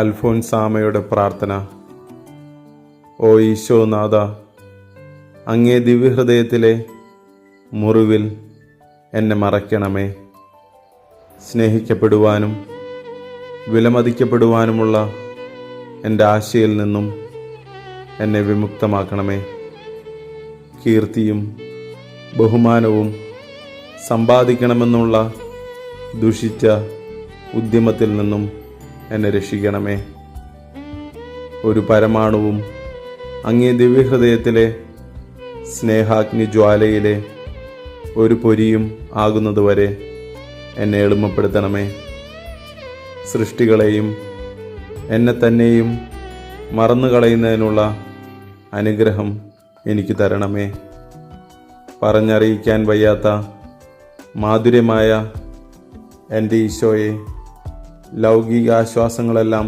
അൽഫോൻസാമയുടെ പ്രാർത്ഥന. ഓ ഈശോനാഥ, അങ്ങേ ദിവ്യഹൃദയത്തിലെ മുറിവിൽ എന്നെ മറയ്ക്കണമേ. സ്നേഹിക്കപ്പെടുവാനും വിലമതിക്കപ്പെടുവാനുമുള്ള എൻ്റെ ആശയിൽ നിന്നും എന്നെ വിമുക്തമാക്കണമേ. കീർത്തിയും ബഹുമാനവും സമ്പാദിക്കണമെന്നുള്ള ദുഷിച്ച ഉദ്യമത്തിൽ നിന്നും എന്നെ രക്ഷിക്കണമേ. ഒരു പരമാണുവും അങ്ങേ ദിവ്യഹൃദയത്തിലെ സ്നേഹാഗ്നി ജ്വാലയിലെ ഒരു പൊരിയും ആകുന്നതുവരെ എന്നെ എളിമപ്പെടുത്തണമേ. സൃഷ്ടികളെയും എന്നെ തന്നെയും മറന്നുകളയുന്നതിനുള്ള അനുഗ്രഹം എനിക്ക് തരണമേ. പറഞ്ഞറിയിക്കാൻ വയ്യാത്ത മാധുര്യമായ എൻ്റെ ഈശോയെ, ലൗകിക ആശ്വാസങ്ങളെല്ലാം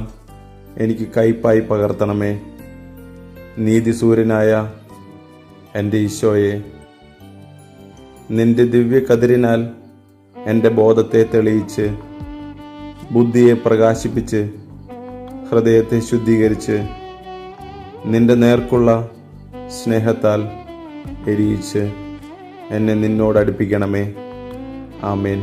എനിക്ക് കയ്പായി പകർത്തണമേ. നീതിസൂര്യനായ എൻ്റെ ഈശോയെ, നിന്റെ ദിവ്യകതിരിനാൽ എൻ്റെ ബോധത്തെ തെളിയിച്ച് ബുദ്ധിയെ പ്രകാശിപ്പിച്ച് ഹൃദയത്തെ ശുദ്ധീകരിച്ച് നിന്റെ നേർക്കുള്ള സ്നേഹത്താൽ എരിയിച്ച് എന്നെ നിന്നോടടുപ്പിക്കണമേ. ആമേൻ.